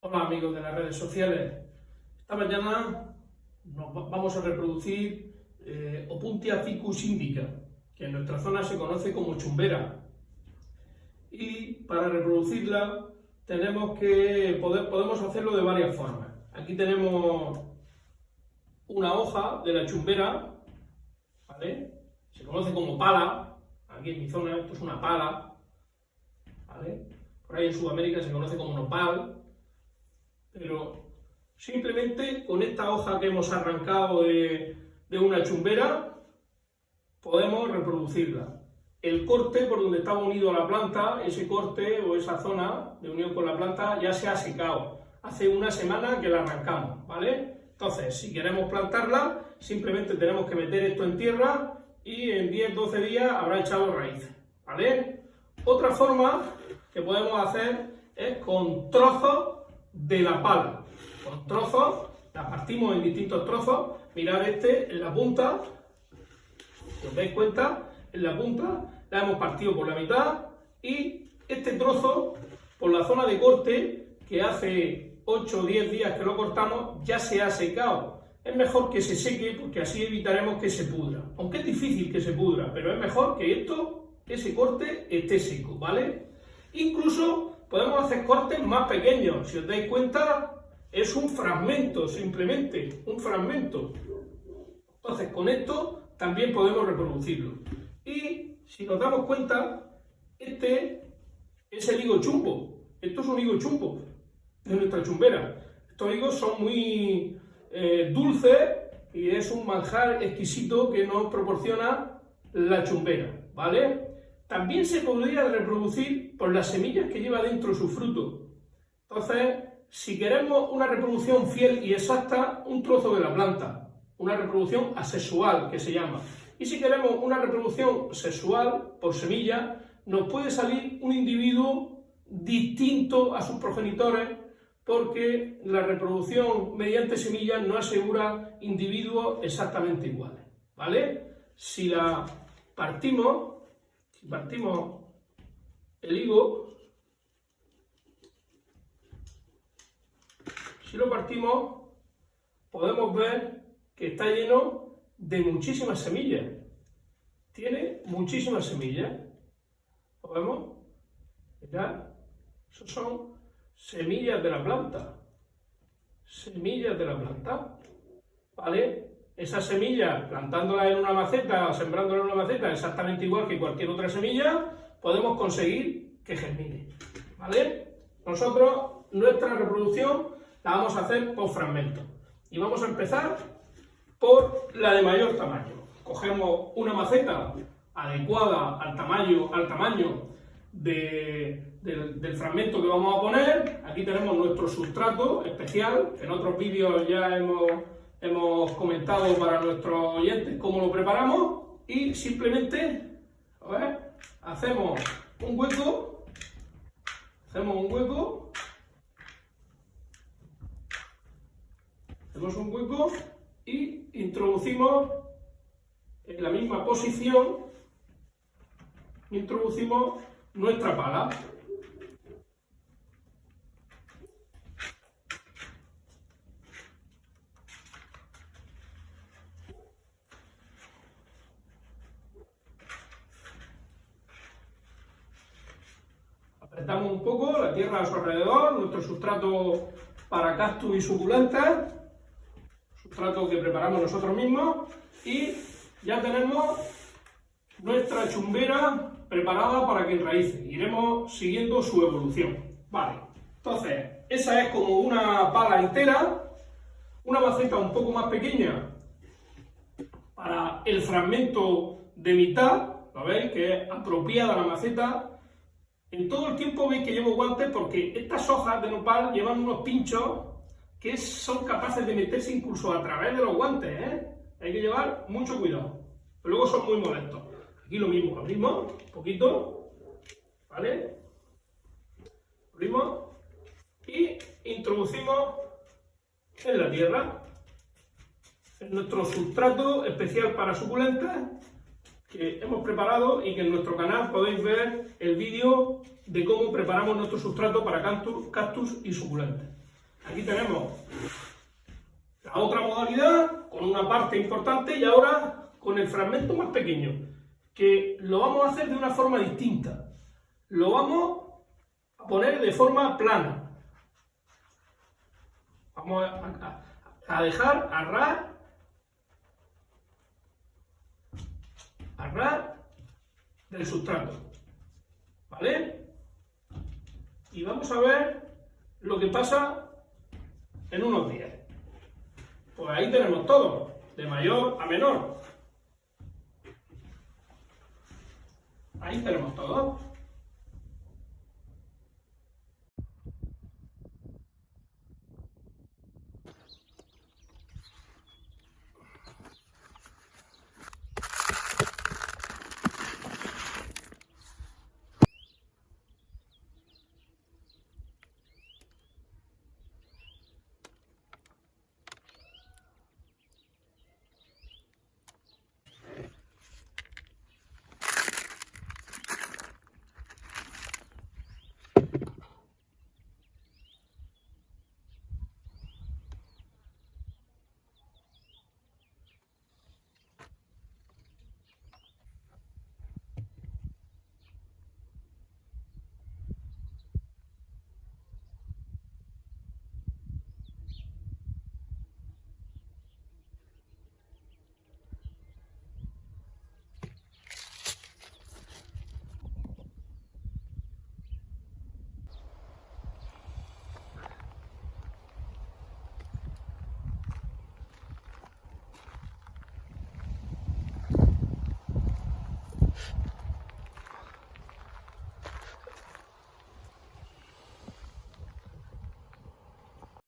Hola amigos de las redes sociales. Esta mañana vamos a reproducir Opuntia ficus indica, que en nuestra zona se conoce como chumbera. Y para reproducirla podemos hacerlo de varias formas. Aquí tenemos una hoja de la chumbera, ¿vale? Se conoce como pala. Aquí en mi zona esto es una pala, ¿vale? Por ahí en Sudamérica se conoce como nopal. Pero simplemente con esta hoja que hemos arrancado de una chumbera podemos reproducirla. El corte por donde estaba unido a la planta, ese corte o esa zona de unión con la planta ya se ha secado. Hace una semana que la arrancamos, ¿vale? Entonces, si queremos plantarla, simplemente tenemos que meter esto en tierra y en 10-12 días habrá echado raíces, ¿vale? Otra forma que podemos hacer es con trozos de la pala. Con trozos, la partimos en distintos trozos. Mirad en la punta, si os dais cuenta, en la punta la hemos partido por la mitad y este trozo, por la zona de corte, que hace 8 o 10 días que lo cortamos, ya se ha secado. Es mejor que se seque porque así evitaremos que se pudra. Aunque es difícil que se pudra, pero es mejor que ese corte esté seco, ¿vale? Incluso podemos hacer cortes más pequeños. Si os dais cuenta, es un fragmento, simplemente, un fragmento. Entonces, con esto también podemos reproducirlo. Y si nos damos cuenta, este es el higo chumbo. Esto es un higo chumbo de nuestra chumbera. Estos higos son muy dulces y es un manjar exquisito que nos proporciona la chumbera, ¿vale? También se podría reproducir por las semillas que lleva dentro su fruto. Entonces, si queremos una reproducción fiel y exacta, un trozo de la planta, una reproducción asexual que se llama. Y si queremos una reproducción sexual por semilla, nos puede salir un individuo distinto a sus progenitores, porque la reproducción mediante semillas no asegura individuos exactamente iguales, ¿vale? Si partimos el higo, si lo partimos, podemos ver que está lleno de muchísimas semillas. Tiene muchísimas semillas. ¿Lo vemos? Mirad, esos son semillas de la planta. Semillas de la planta. ¿Vale? Esas semillas, plantándolas en una maceta o sembrándolas en una maceta exactamente igual que cualquier otra semilla, podemos conseguir que germine, ¿vale? Nosotros, nuestra reproducción la vamos a hacer por fragmentos. Y vamos a empezar por la de mayor tamaño. Cogemos una maceta adecuada al tamaño del fragmento que vamos a poner. Aquí tenemos nuestro sustrato especial, que en otros vídeos ya hemos comentado para nuestros oyentes cómo lo preparamos, y simplemente hacemos un hueco y introducimos en la misma posición nuestra pala. Apretamos un poco la tierra a su alrededor, nuestro sustrato para cactus y suculentas, sustrato que preparamos nosotros mismos, y ya tenemos nuestra chumbera preparada para que enraíce. Iremos siguiendo su evolución. Vale, entonces, esa es como una pala entera, una maceta un poco más pequeña para el fragmento de mitad, ¿lo veis? Que es apropiada la maceta. En todo el tiempo veis que llevo guantes porque estas hojas de nopal llevan unos pinchos que son capaces de meterse incluso a través de los guantes, ¿eh? Hay que llevar mucho cuidado. Pero luego son muy molestos. Aquí lo mismo, abrimos un poquito, ¿vale? Abrimos y introducimos en la tierra, en nuestro sustrato especial para suculentas, que hemos preparado y que en nuestro canal podéis ver el vídeo de cómo preparamos nuestro sustrato para cactus y suculentas. Aquí tenemos la otra modalidad con una parte importante y ahora con el fragmento más pequeño, que lo vamos a hacer de una forma distinta. Lo vamos a poner de forma plana. Vamos a dejar a ras del sustrato, ¿vale? Y vamos a ver lo que pasa en unos días. Pues ahí tenemos todo, de mayor a menor. Ahí tenemos todo.